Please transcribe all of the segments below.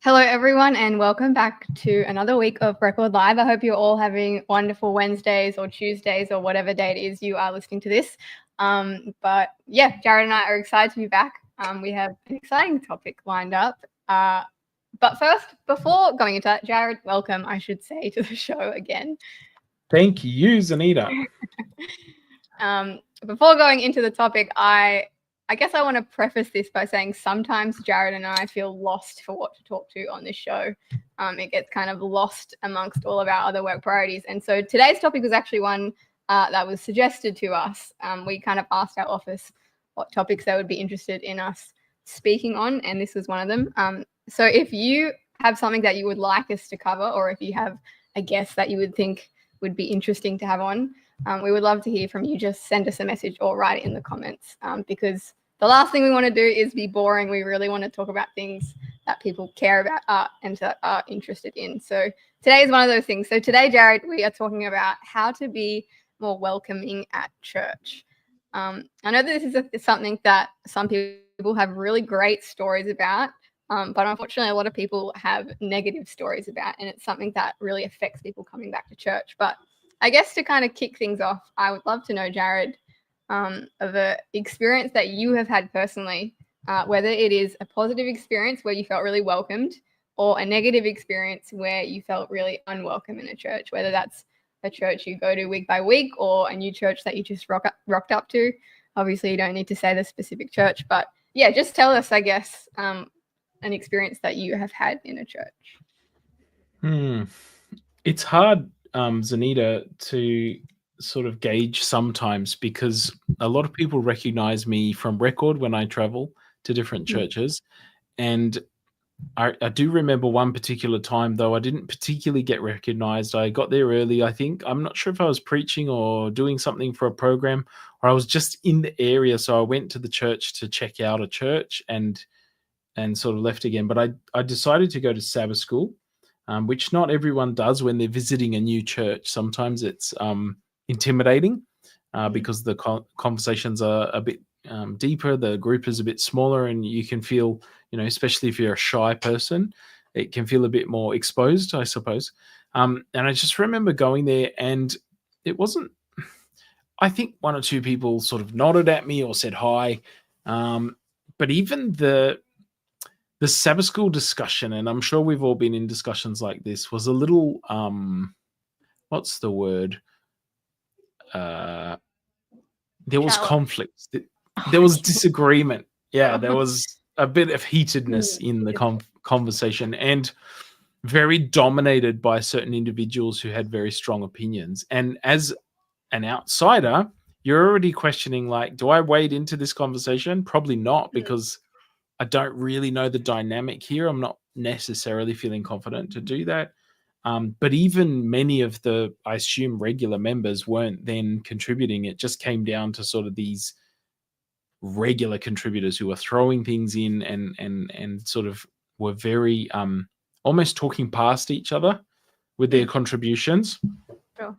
Hello, everyone, and welcome back to another week of Record Live. I hope you're all having wonderful Wednesdays or Tuesdays or whatever day it is you are listening to this. But yeah, Jared and I are excited to be back. We have an exciting topic lined up. But first, before going into that, Jared, welcome, I should say, to the show again. Thank you, Zanita. Before going into the topic, I guess I want to preface this by saying sometimes Jared and I feel lost for what to talk to on this show. It gets kind of lost amongst all of our other work priorities. And so today's topic was actually one that was suggested to us. We kind of asked our office what topics they would be interested in us speaking on, and this was one of them. So if you have something that you would like us to cover, or if you have a guest that you would think would be interesting to have on, we would love to hear from you. Just send us a message or write it in the comments, because the last thing we want to do is be boring. We really want to talk about things that people care about and that are interested in. So today is one of those things. So today, Jared, we are talking about how to be more welcoming at church. I know that this is something that some people have really great stories about, but unfortunately, a lot of people have negative stories about, and it's something that really affects people coming back to church. But I guess to kind of kick things off, I would love to know, Jared, of an experience that you have had personally, whether it is a positive experience where you felt really welcomed or a negative experience where you felt really unwelcome in a church, whether that's a church you go to week by week or a new church that you just rocked up to. Obviously, you don't need to say the specific church, but yeah, just tell us, I guess, an experience that you have had in a church. It's hard, Zanita, to sort of gauge sometimes because a lot of people recognize me from Record when I travel to different churches. And I do remember one particular time, though I didn't particularly get recognized. I got there early, I think. I'm not sure if I was preaching or doing something for a program, or I was just in the area. So I went to the church to check out a church and sort of left again. But I decided to go to Sabbath school, which not everyone does when they're visiting a new church. Sometimes it's intimidating because the conversations are a bit deeper, the group is a bit smaller, and you can feel, especially if you're a shy person, it can feel a bit more exposed, I suppose. And I just remember going there, and it wasn't, I think one or two people sort of nodded at me or said hi. But even the Sabbath school discussion, and I'm sure we've all been in discussions like this, was a little, what's the word? There was conflict. There was disagreement. Yeah, there was a bit of heatedness in the conversation, and very dominated by certain individuals who had very strong opinions. And as an outsider, you're already questioning, like, do I wade into this conversation? Probably not, because I don't really know the dynamic here. I'm not necessarily feeling confident to do that. But even many of the, I assume, regular members weren't then contributing. It just came down to sort of these regular contributors who were throwing things in and sort of were very almost talking past each other with their contributions. Sure.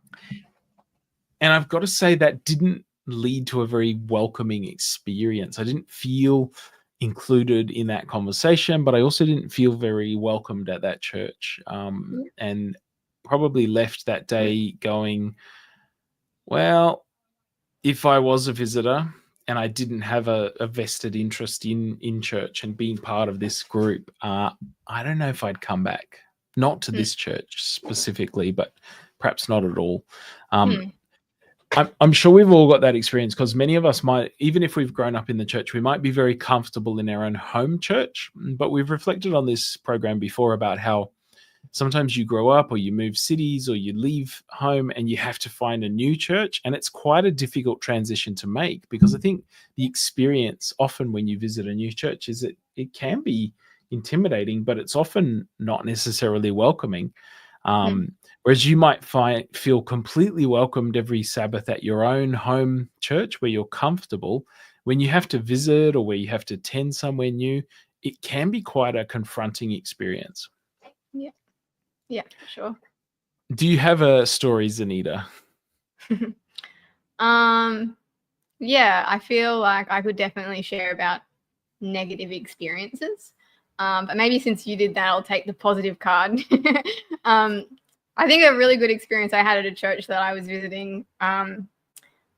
And I've got to say that didn't lead to a very welcoming experience. I didn't feel included in that conversation, but I also didn't feel very welcomed at that church, and probably left that day going, well, if I was a visitor and I didn't have a vested interest in church and being part of this group, I don't know if I'd come back. Not to this church specifically, but perhaps not at all. I'm sure we've all got that experience, because many of us might, even if we've grown up in the church, we might be very comfortable in our own home church. But we've reflected on this program before about how sometimes you grow up or you move cities or you leave home and you have to find a new church. And it's quite a difficult transition to make, because I think the experience often when you visit a new church is that it can be intimidating, but it's often not necessarily welcoming. Whereas you might feel completely welcomed every Sabbath at your own home church where you're comfortable. When you have to visit or where you have to attend somewhere new, it can be quite a confronting experience. Yeah, for sure. Do you have a story, Zanita? Yeah, I feel like I could definitely share about negative experiences. But maybe since you did that, I'll take the positive card. I think a really good experience I had at a church that I was visiting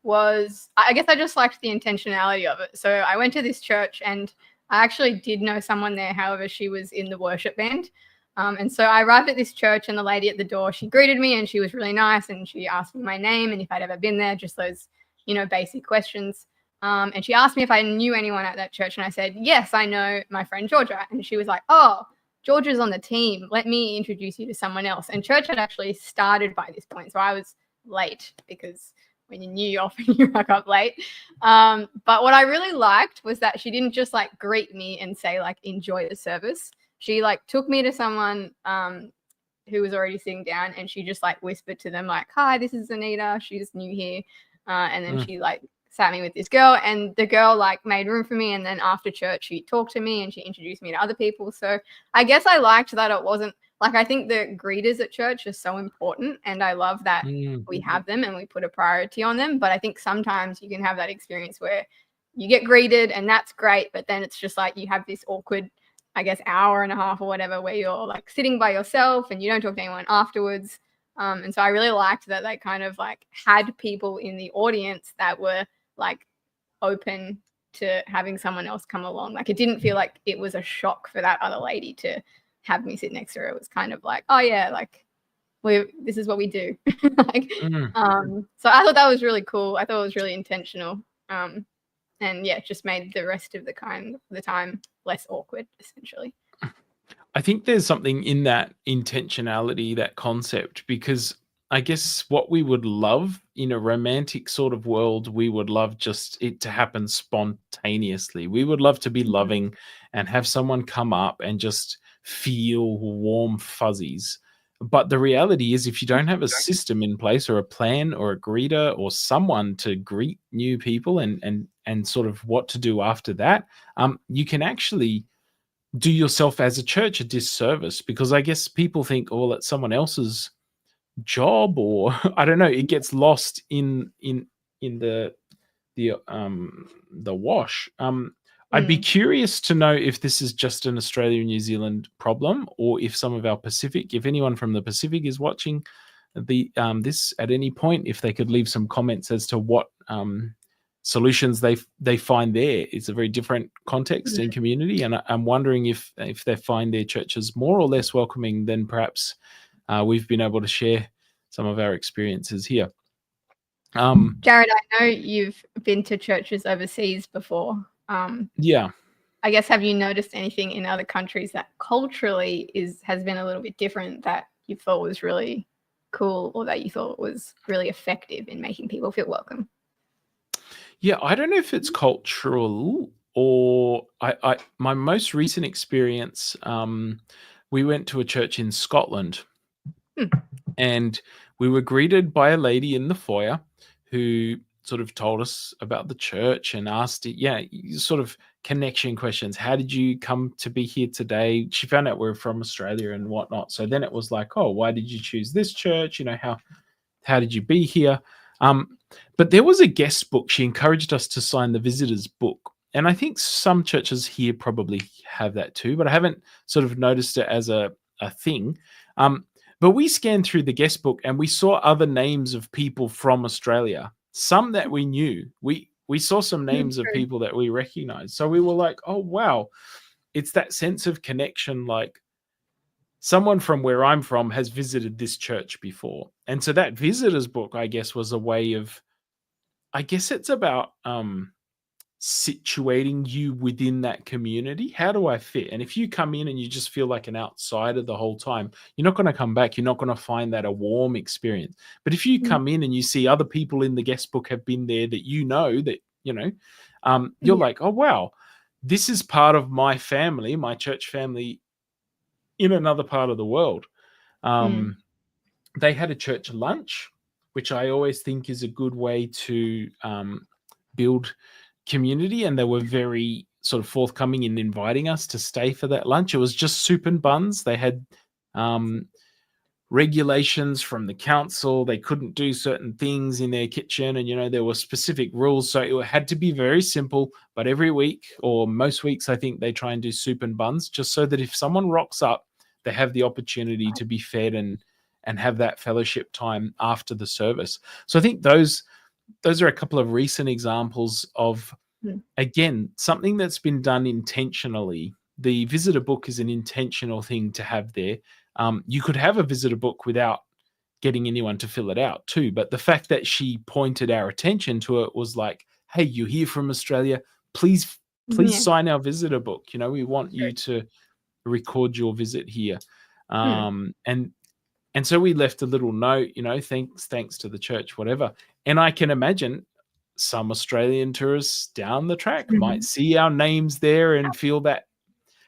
was, I guess I just liked the intentionality of it. So I went to this church and I actually did know someone there. However, she was in the worship band. And so I arrived at this church and the lady at the door, she greeted me and she was really nice. And she asked me my name and if I'd ever been there, just those, basic questions. And she asked me if I knew anyone at that church. And I said, yes, I know my friend Georgia. And she was like, oh, Georgia's on the team. Let me introduce you to someone else. And church had actually started by this point. So I was late because when you're new, often you rock up late. But what I really liked was that she didn't just like greet me and say like, enjoy the service. She like took me to someone who was already sitting down and she just like whispered to them like, hi, this is Anita. She's new here. And then she like sat me with this girl and the girl like made room for me. And then after church, she talked to me and she introduced me to other people. So I guess I liked that it wasn't like, I think the greeters at church are so important and I love that we have them and we put a priority on them. But I think sometimes you can have that experience where you get greeted and that's great. But then it's just like you have this awkward, I guess, hour and a half or whatever, where you're like sitting by yourself and you don't talk to anyone afterwards. And so I really liked that they kind of like had people in the audience that were like open to having someone else come along. Like it didn't feel like it was a shock for that other lady to have me sit next to her. It was kind of like, oh yeah, like this is what we do. Like, so I thought that was really cool. I thought it was really intentional. And yeah, it just made the rest of the time less awkward, essentially. I think there's something in that intentionality, that concept, because I guess what we would love in a romantic sort of world, we would love just it to happen spontaneously. We would love to be loving and have someone come up and just feel warm fuzzies. But the reality is, if you don't have a system in place or a plan or a greeter or someone to greet new people and sort of what to do after that, you can actually do yourself as a church a disservice, because I guess people think, oh, it's someone else's job, or I don't know, it gets lost in the wash. I'd be curious to know if this is just an Australia New Zealand problem, or if some of our Pacific, if anyone from the Pacific is watching this at any point, if they could leave some comments as to what solutions they find there. It's a very different context and community, and I'm wondering if they find their churches more or less welcoming than perhaps we've been able to share some of our experiences here. Jared, I know you've been to churches overseas before. Yeah. I guess, have you noticed anything in other countries that culturally has been a little bit different that you thought was really cool, or that you thought was really effective in making people feel welcome? Yeah, I don't know if it's cultural or my most recent experience, we went to a church in Scotland and we were greeted by a lady in the foyer who sort of told us about the church and asked sort of connection questions. How did you come to be here today? She found out we're from Australia and whatnot. So then it was like, oh, why did you choose this church? How did you be here? But there was a guest book. She encouraged us to sign the visitor's book. And I think some churches here probably have that too, but I haven't sort of noticed it as a thing. But we scanned through the guest book and we saw other names of people from Australia, some that we knew. We saw some names of people that we recognized. So we were like, oh, wow. It's that sense of connection, like someone from where I'm from has visited this church before. And so that visitor's book, I guess, was a way of, I guess it's about situating you within that community. How do I fit? And if you come in and you just feel like an outsider the whole time, you're not going to come back. You're not going to find that a warm experience. But if you come in and you see other people in the guest book have been there that you're like, oh, wow, this is part of my family, my church family in another part of the world. They had a church lunch, which I always think is a good way to build community, and they were very sort of forthcoming in inviting us to stay for that lunch. It was just soup and buns. They had regulations from the council. They couldn't do certain things in their kitchen, and there were specific rules, so it had to be very simple. But every week, or most weeks, I think they try and do soup and buns, just so that if someone rocks up, they have the opportunity to be fed and have that fellowship time after the service. So I think those are a couple of recent examples of, again, something that's been done intentionally. The visitor book is an intentional thing to have there. You could have a visitor book without getting anyone to fill it out too, but the fact that she pointed our attention to it was like, hey, you're here from Australia, please sign our visitor book. We want you to record your visit here. And so we left a little note, thanks to the church, whatever. And I can imagine some Australian tourists down the track might see our names there and feel that,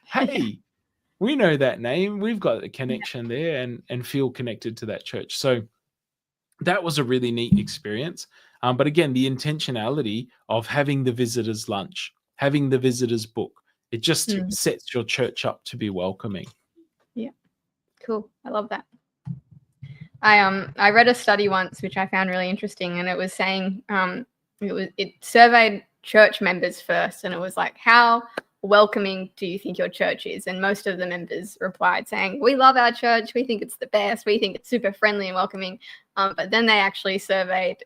hey, we know that name, we've got a connection there, and feel connected to that church. So that was a really neat experience. But again, the intentionality of having the visitors' lunch, having the visitors' book, it just sets your church up to be welcoming. Yeah, cool. I love that. I read a study once which I found really interesting, and it was saying it surveyed church members first, and it was like, how welcoming do you think your church is? And most of the members replied saying, we love our church, we think it's the best, we think it's super friendly and welcoming. But then they actually surveyed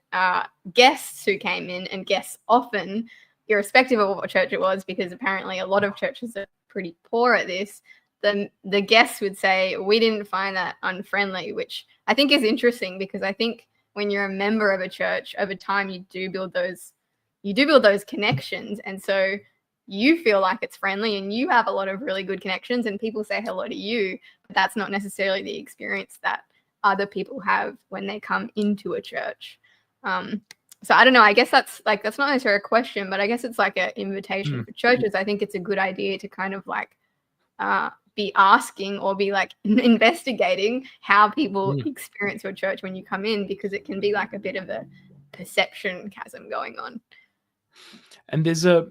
guests who came in, and guests often, irrespective of what church it was, because apparently a lot of churches are pretty poor at this, the guests would say, we didn't find that unfriendly, which I think is interesting, because I think when you're a member of a church, over time you do build those connections, and so you feel like it's friendly and you have a lot of really good connections and people say hello to you, but that's not necessarily the experience that other people have when they come into a church. So I don't know, I guess that's not necessarily a question, but I guess it's like an invitation for churches. I think it's a good idea to kind of like be asking or be like investigating how people experience your church when you come in, because it can be like a bit of a perception chasm going on. And there's a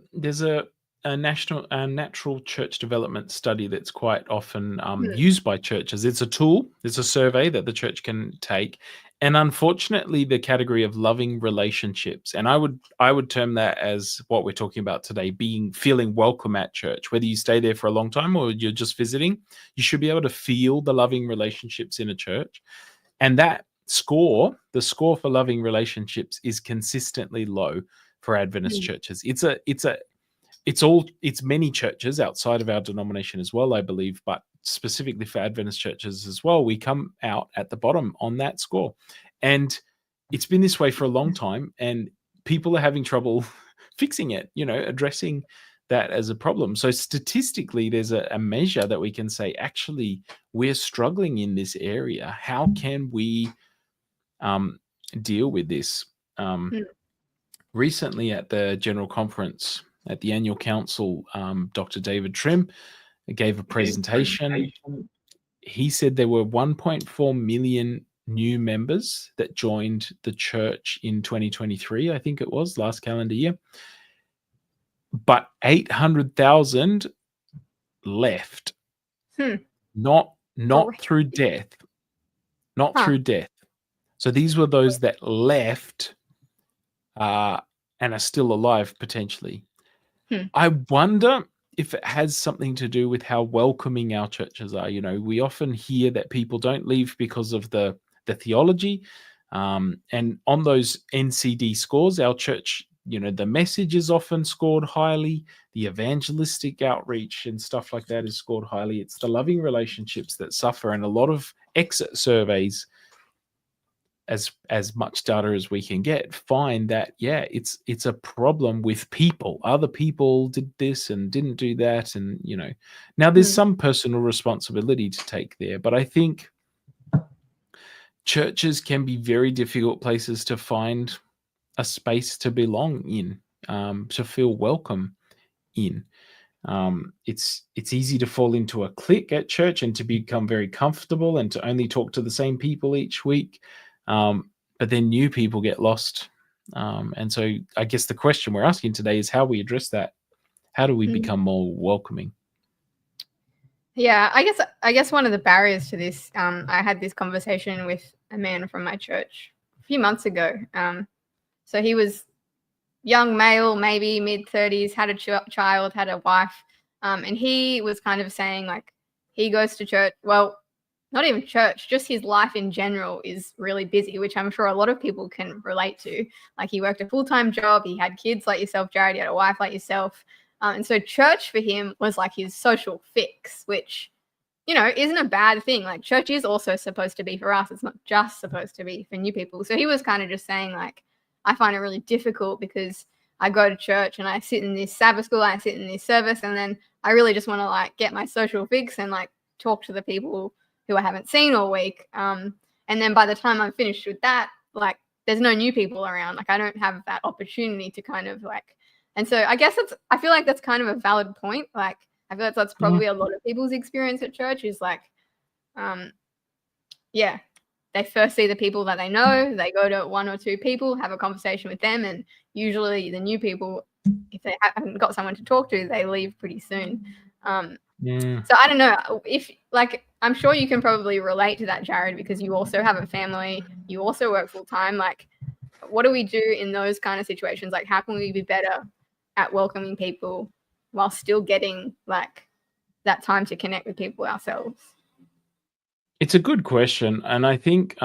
natural church development study that's quite often used by churches. It's a tool, it's a survey that the church can take. And unfortunately, the category of loving relationships, and I would term that as what we're talking about today, feeling welcome at church. Whether you stay there for a long time or you're just visiting, you should be able to feel the loving relationships in a church. And that score, the score for loving relationships, is consistently low for Adventist churches. It's many churches outside of our denomination as well, I believe, but specifically for Adventist churches as well, we come out at the bottom on that score. And it's been this way for a long time, and people are having trouble fixing it, addressing that as a problem. So statistically, there's a measure that we can say, actually, we're struggling in this area. How can we deal with this? Recently at the General Conference, at the annual council, Dr. David Trim gave a presentation. He said there were 1.4 million new members that joined the church in 2023, I think it was, last calendar year. But 800,000 left. Not through death. Not through death. So these were those that left and are still alive potentially. I wonder if it has something to do with how welcoming our churches are. We often hear that people don't leave because of the theology. And on those NCD scores, our church, the message is often scored highly. The evangelistic outreach and stuff like that is scored highly. It's the loving relationships that suffer. And a lot of exit surveys, as much data as we can get, find that it's a problem with people. Other people did this and didn't do that, and now there's some personal responsibility to take there, but I think churches can be very difficult places to find a space to belong in, to feel welcome in. It's easy to fall into a clique at church and to become very comfortable and to only talk to the same people each week. But then new people get lost. And so I guess the question we're asking today is how we address that. How do we become more welcoming? Yeah, I guess one of the barriers to this, I had this conversation with a man from my church a few months ago. So he was young male, maybe mid-30s, had a child, had a wife, and he was kind of saying like he goes to church. Well, not even church, just his life in general is really busy, which I'm sure a lot of people can relate to. Like he worked a full-time job, he had kids like yourself, Jared, he had a wife like yourself. And so church for him was like his social fix, which, you know, isn't a bad thing. Like church is also supposed to be for us. It's not just supposed to be for new people. So he was kind of just saying like, I find it really difficult because I go to church and I sit in this Sabbath school, I sit in this service, and then I really just want to like get my social fix and like talk to the people who I haven't seen all week. And then by the time I'm finished with that, like there's no new people around. Like I don't have that opportunity to kind of like, and so I guess I feel like that's kind of a valid point. Like I feel like that's probably a lot of people's experience at church is like, yeah, they first see the people that they know, they go to one or two people, have a conversation with them, and usually the new people, if they haven't got someone to talk to, they leave pretty soon. So I don't know if like I'm sure you can probably relate to that, Jared, because you also have a family, you also work full time. Like, what do we do in those kind of situations? Like, how can we be better at welcoming people while still getting like that time to connect with people ourselves? It's a good question, and I think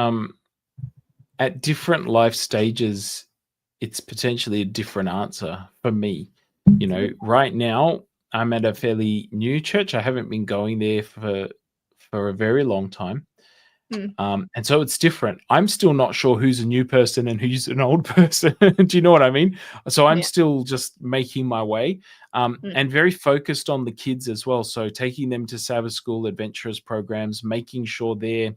at different life stages, it's potentially a different answer for me. You know, right now I'm at a fairly new church. I haven't been going there for a very long time. And so it's different. I'm still not sure who's a new person and who's an old person. Do you know what I mean? So I'm Yeah. still just making my way, and very focused on the kids as well. So taking them to Sabbath school, adventurous programs, making sure they're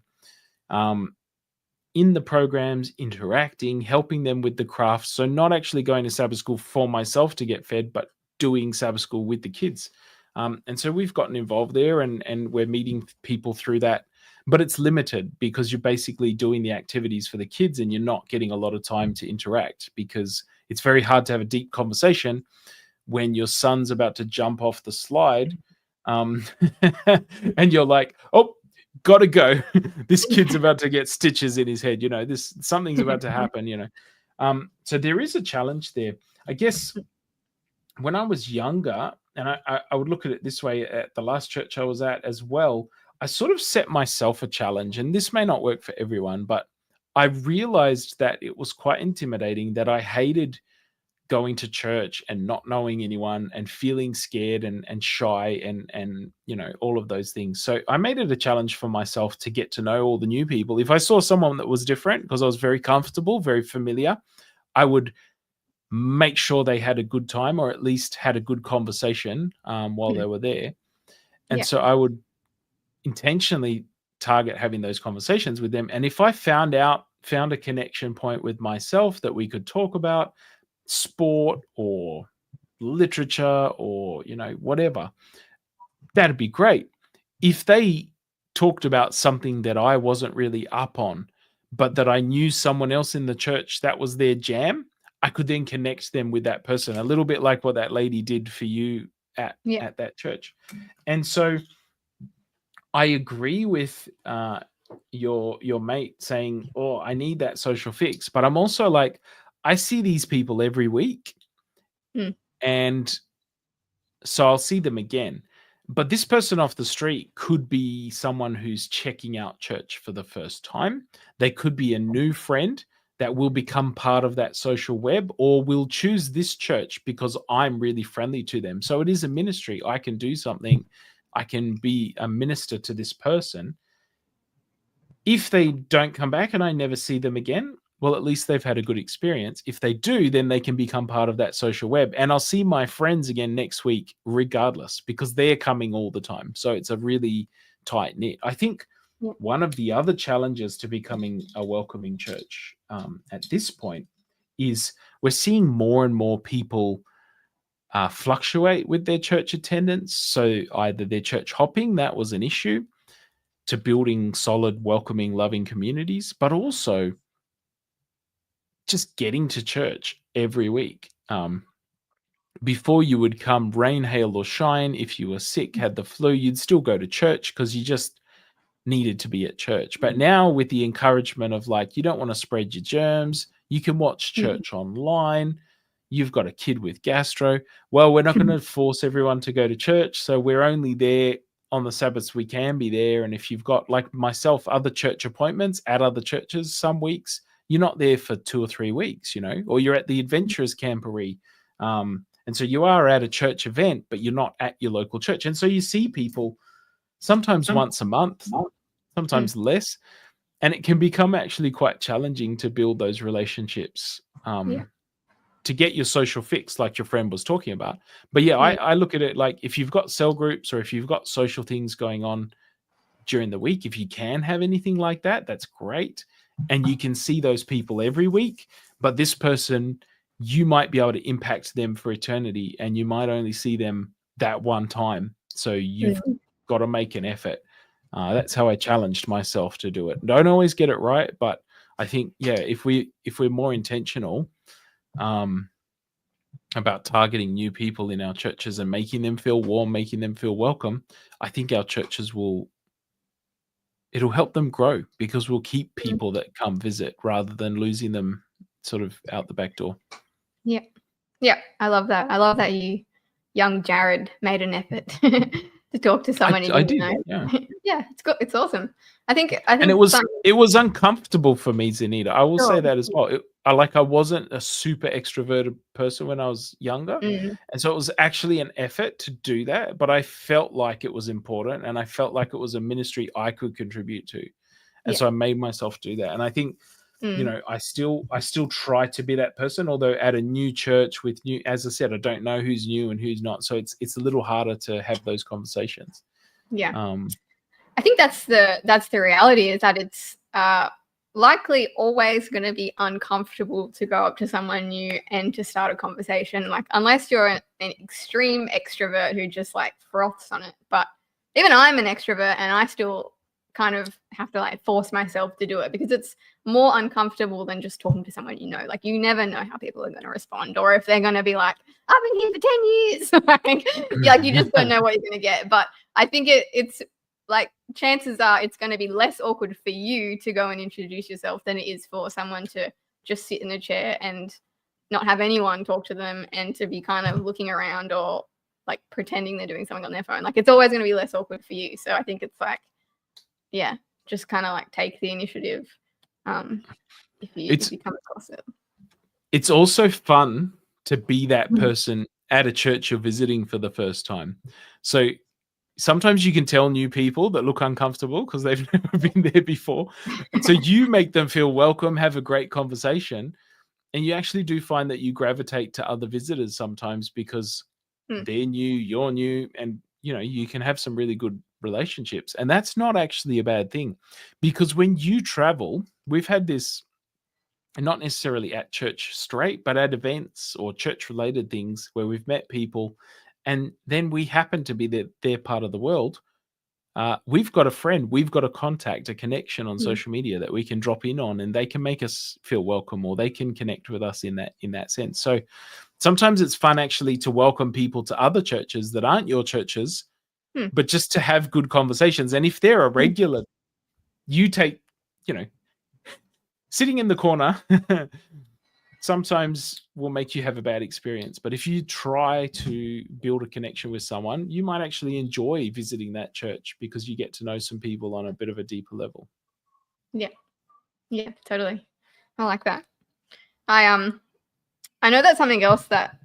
in the programs, interacting, helping them with the crafts. So not actually going to Sabbath school for myself to get fed, but doing Sabbath school with the kids. And so we've gotten involved there, and we're meeting people through that. But it's limited because you're basically doing the activities for the kids and you're not getting a lot of time to interact, because it's very hard to have a deep conversation when your son's about to jump off the slide. And you're like, oh, gotta go. This kid's about to get stitches in his head. You know, something's about to happen, you know. So there is a challenge there. I guess when I was younger, and I would look at it this way at the last church I was at as well, I sort of set myself a challenge, and this may not work for everyone, but I realized that it was quite intimidating, that I hated going to church and not knowing anyone and feeling scared and shy and you know, all of those things. So I made it a challenge for myself to get to know all the new people. If I saw someone that was different, because I was very comfortable, very familiar, I would make sure they had a good time, or at least had a good conversation while they were there. And Yeah. so I would intentionally target having those conversations with them. And if I found a connection point with myself that we could talk about sport or literature or, you know, whatever, that'd be great. If they talked about something that I wasn't really up on, but that I knew someone else in the church that was their jam, I could then connect them with that person, a little bit like what that lady did for you at that church. And so I agree with your mate saying, "Oh, I need that social fix," but I'm also like, I see these people every week, and so I'll see them again. But this person off the street could be someone who's checking out church for the first time. They could be a new friend that will become part of that social web, or will choose this church because I'm really friendly to them. So it is a ministry. I can do something. I can be a minister to this person. If they don't come back and I never see them again, well, at least they've had a good experience. If they do, then they can become part of that social web. And I'll see my friends again next week, regardless, because they're coming all the time. So it's a really tight knit. I think one of the other challenges to becoming a welcoming church at this point is we're seeing more and more people fluctuate with their church attendance. So either they're church hopping, that was an issue, to building solid, welcoming, loving communities, but also just getting to church every week. before you would come rain, hail, or shine. If you were sick, had the flu, you'd still go to church because you just needed to be at church. But now with the encouragement of like, you don't want to spread your germs, you can watch church online. You've got a kid with gastro. Well, we're not going to force everyone to go to church. So we're only there on the Sabbaths we can be there. And if you've got, like myself, other church appointments at other churches some weeks, you're not there for 2 or 3 weeks, or you're at the Adventurers Camporee. And so you are at a church event, but you're not at your local church. And so you see people sometimes once a month, sometimes less. And it can become actually quite challenging to build those relationships, to get your social fix, like your friend was talking about. But I look at it like, if you've got cell groups or if you've got social things going on during the week, if you can have anything like that, that's great. And you can see those people every week. But this person, you might be able to impact them for eternity, and you might only see them that one time. So you've got to make an effort. That's how I challenged myself to do it. Don't always get it right, but I think, if we're more intentional about targeting new people in our churches and making them feel warm, making them feel welcome, I think our churches it'll help them grow, because we'll keep people that come visit rather than losing them sort of out the back door. Yeah, I love that. I love that young Jared made an effort to talk to someone you didn't know. Yeah, it's good. It's awesome. I think, and it was uncomfortable for me, Zenita. I will say that as well. I wasn't a super extroverted person when I was younger, and so it was actually an effort to do that. But I felt like it was important, and I felt like it was a ministry I could contribute to, and so I made myself do that. And I think, I still try to be that person, although at a new church with new, as I said, I don't know who's new and who's not, so it's a little harder to have those conversations. I think that's the reality, is that it's likely always going to be uncomfortable to go up to someone new and to start a conversation, like, unless you're an extreme extrovert who just like froths on it. But even I'm an extrovert, and I still kind of have to like force myself to do it, because it's more uncomfortable than just talking to someone like, you never know how people are going to respond, or if they're going to be like, I've been here for 10 years. like you just don't know what you're going to get. But I think it's like, chances are it's going to be less awkward for you to go and introduce yourself than it is for someone to just sit in a chair and not have anyone talk to them, and to be kind of looking around or like pretending they're doing something on their phone. Like, it's always going to be less awkward for you. So I think it's like, just kind of like take the initiative if you come across it. It's also fun to be that person at a church you're visiting for the first time. So sometimes you can tell new people that look uncomfortable because they've never been there before. And so you make them feel welcome, have a great conversation, and you actually do find that you gravitate to other visitors sometimes because they're new, you're new, and you can have some really good relationships. And that's not actually a bad thing, because when you travel, we've had this, and not necessarily at church straight, but at events or church related things where we've met people, and then we happen to be their part of the world. We've got a friend, we've got a contact, a connection on social media that we can drop in on, and they can make us feel welcome, or they can connect with us in that sense. So sometimes it's fun actually to welcome people to other churches that aren't your churches, but just to have good conversations. And if they're a regular, you take, sitting in the corner sometimes will make you have a bad experience. But if you try to build a connection with someone, you might actually enjoy visiting that church, because you get to know some people on a bit of a deeper level. Yeah, totally. I like that. I know that's something else that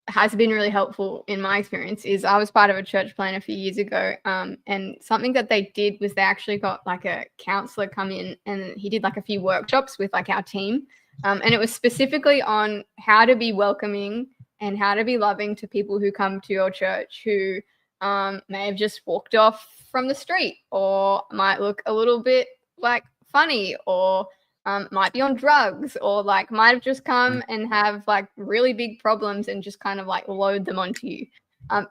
has been really helpful in my experience is I was part of a church plan a few years ago, and something that they did was they actually got like a counselor come in, and he did like a few workshops with like our team, and it was specifically on how to be welcoming and how to be loving to people who come to your church who may have just walked off from the street, or might look a little bit like funny, or might be on drugs, or like might have just come and have like really big problems and just kind of like load them onto you.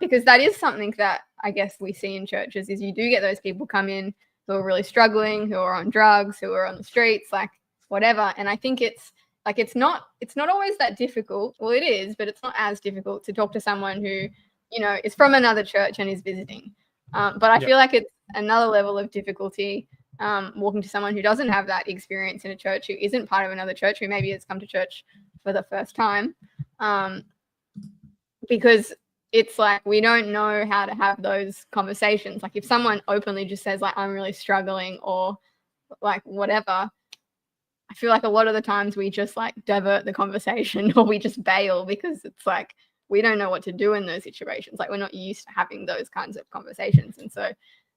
Because that is something that I guess we see in churches, is you do get those people come in who are really struggling, who are on drugs, who are on the streets, like whatever. And I think it's like it's not always that difficult. Well, it is, but it's not as difficult to talk to someone who, you know, is from another church and is visiting. But I feel like it's another level of difficulty walking to someone who doesn't have that experience in a church, who isn't part of another church, who maybe has come to church for the first time, because it's like we don't know how to have those conversations. Like if someone openly just says like, I'm really struggling, or like whatever, I feel like a lot of the times we just like divert the conversation or we just bail, because it's like we don't know what to do in those situations. Like we're not used to having those kinds of conversations. And so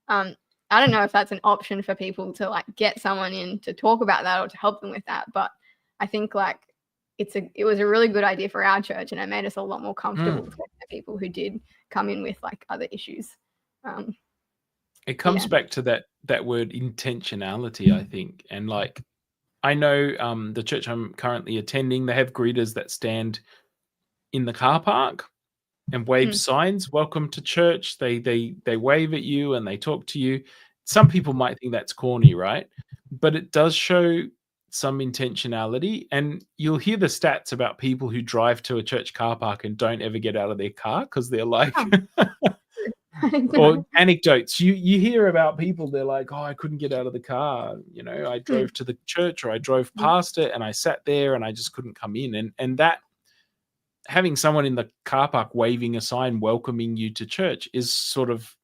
I don't know if that's an option for people to like get someone in to talk about that or to help them with that. But I think like it was a really good idea for our church, and it made us a lot more comfortable to people who did come in with like other issues. It comes back to that word intentionality, I think. And like, I know the church I'm currently attending, they have greeters that stand in the car park and wave signs, welcome to church. They wave at you and they talk to you. Some people might think that's corny, right? But it does show some intentionality. And you'll hear the stats about people who drive to a church car park and don't ever get out of their car because they're like, or anecdotes. You hear about people, they're like, oh, I couldn't get out of the car. You know, I drove to the church, or I drove past it and I sat there and I just couldn't come in. And that, having someone in the car park waving a sign welcoming you to church is sort of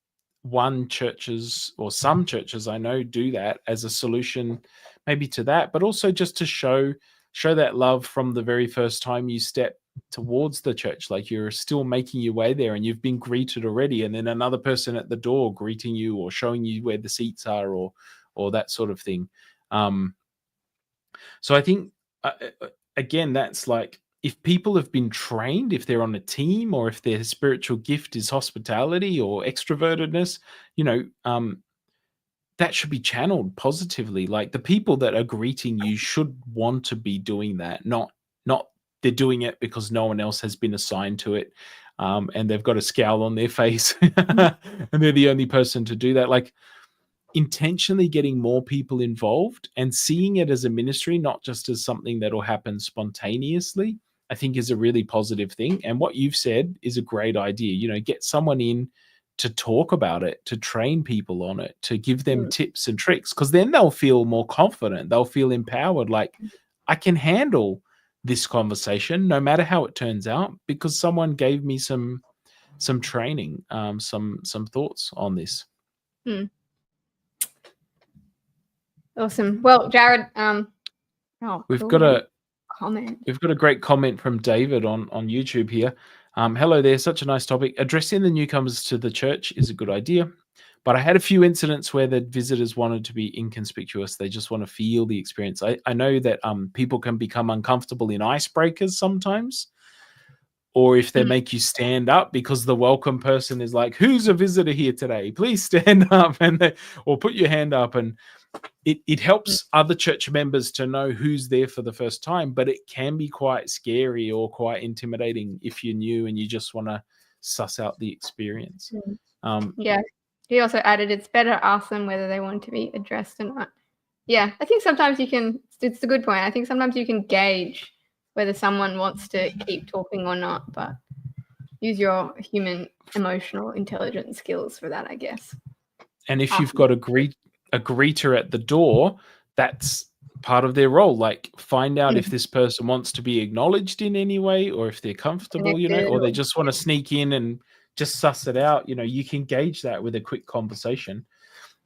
some churches I know do that as a solution maybe to that, but also just to show that love from the very first time you step towards the church. Like you're still making your way there and you've been greeted already, and then another person at the door greeting you or showing you where the seats are, or that sort of thing. So I think again, that's like, if people have been trained, if they're on a team, or if their spiritual gift is hospitality or extrovertedness, you know, that should be channeled positively. Like the people that are greeting you should want to be doing that, not they're doing it because no one else has been assigned to it, and they've got a scowl on their face and they're the only person to do that. Like intentionally getting more people involved and seeing it as a ministry, not just as something that'll happen spontaneously, I think is a really positive thing. And what you've said is a great idea. You know, get someone in to talk about it, to train people on it, to give them tips and tricks, because then they'll feel more confident. They'll feel empowered. Like, I can handle this conversation no matter how it turns out, because someone gave me some training, some thoughts on this. Awesome. Well, Jared, we've got a comment. We've got a great comment from David on YouTube here. Hello there, such a nice topic. Addressing the newcomers to the church is a good idea, but I had a few incidents where the visitors wanted to be inconspicuous. They just want to feel the experience. I know that people can become uncomfortable in icebreakers sometimes, or if they make you stand up because the welcome person is like, who's a visitor here today? Please stand up, or put your hand up. And it helps other church members to know who's there for the first time, but it can be quite scary or quite intimidating if you're new and you just want to suss out the experience. Yeah. He also added, it's better to ask them whether they want to be addressed or not. Yeah, I think sometimes it's a good point. I think sometimes you can gauge whether someone wants to keep talking or not, but use your human emotional intelligence skills for that, I guess. And if you've got a greeter at the door, that's part of their role. Like, find out if this person wants to be acknowledged in any way, or if they're comfortable, you know, or they just want to sneak in and just suss it out. You know, you can gauge that with a quick conversation,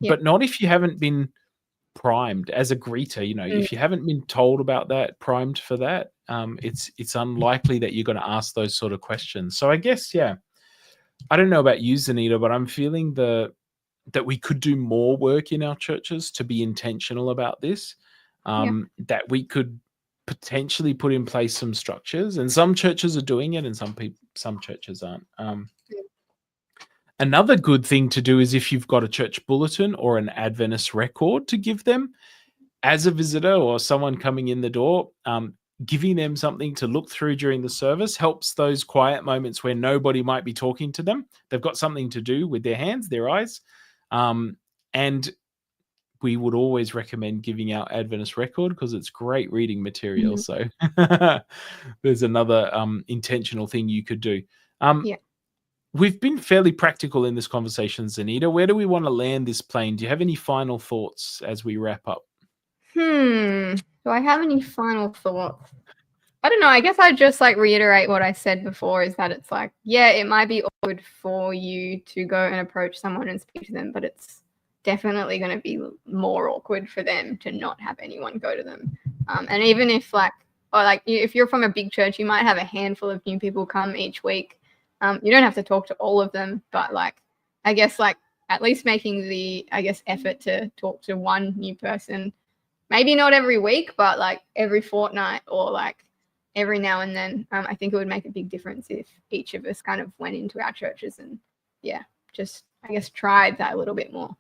but not if you haven't been primed as a greeter. You know, if you haven't been told about that, primed for that, it's unlikely that you're going to ask those sort of questions. So I guess, I don't know about you, Zanita, but I'm feeling that we could do more work in our churches to be intentional about this, that we could potentially put in place some structures, and some churches are doing it and some churches aren't. Another good thing to do is, if you've got a church bulletin or an Adventist record to give them as a visitor or someone coming in the door, giving them something to look through during the service helps those quiet moments where nobody might be talking to them. They've got something to do with their hands, their eyes. And we would always recommend giving out Adventist Record because it's great reading material. So there's another intentional thing you could do. Yeah. We've been fairly practical in this conversation, Zanita. Where do we want to land this plane? Do you have any final thoughts as we wrap up? Do I have any final thoughts? I don't know. I guess I'd just like reiterate what I said before, is that it's like, yeah, it might be awkward for you to go and approach someone and speak to them, but it's definitely going to be more awkward for them to not have anyone go to them. And even if if you're from a big church, you might have a handful of new people come each week. You don't have to talk to all of them, but I guess at least making the effort to talk to one new person, maybe not every week, but every fortnight or every now and then. I think it would make a big difference if each of us kind of went into our churches and just tried that a little bit more.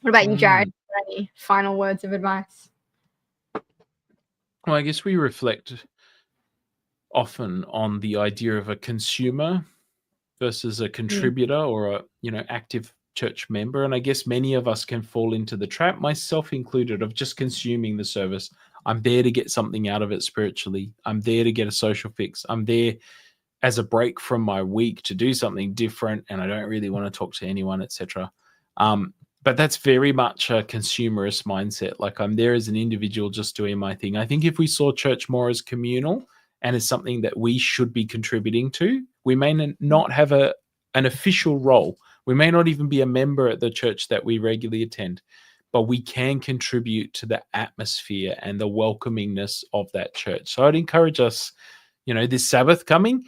What about you, Jared? Any final words of advice? Well, I guess we reflect often on the idea of a consumer versus a contributor or a active church member, and I guess many of us can fall into the trap, myself included, of just consuming the service. I'm there to get something out of it spiritually. I'm there to get a social fix. I'm there as a break from my week to do something different, and I don't really want to talk to anyone, etc. But that's very much a consumerist mindset. I'm there as an individual just doing my thing. I think if we saw church more as communal and as something that we should be contributing to, we may not have an official role. We may not even be a member at the church that we regularly attend, but we can contribute to the atmosphere and the welcomingness of that church. So I'd encourage us, this Sabbath coming,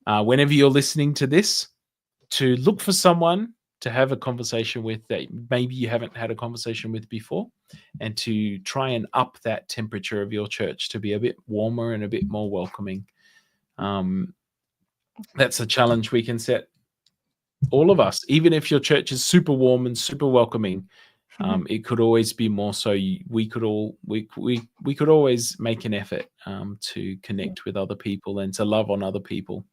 whenever you're listening to this, to look for someone to have a conversation with that maybe you haven't had a conversation with before, and to try and up that temperature of your church to be a bit warmer and a bit more welcoming. That's a challenge we can set, all of us. Even if your church is super warm and super welcoming, it could always be more so. We could always make an effort to connect with other people and to love on other people.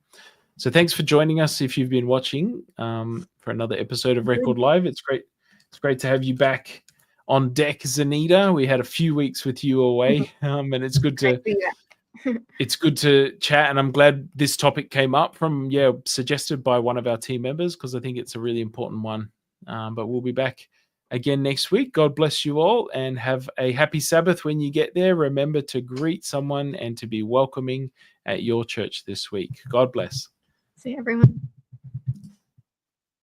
So thanks for joining us. If you've been watching for another episode of Record Live, it's great to have you back on deck, Zanita. We had a few weeks with you away, and it's good to chat. And I'm glad this topic came up from suggested by one of our team members, because I think it's a really important one. But we'll be back again next week. God bless you all, and have a happy Sabbath when you get there. Remember to greet someone and to be welcoming at your church this week. God bless. See everyone.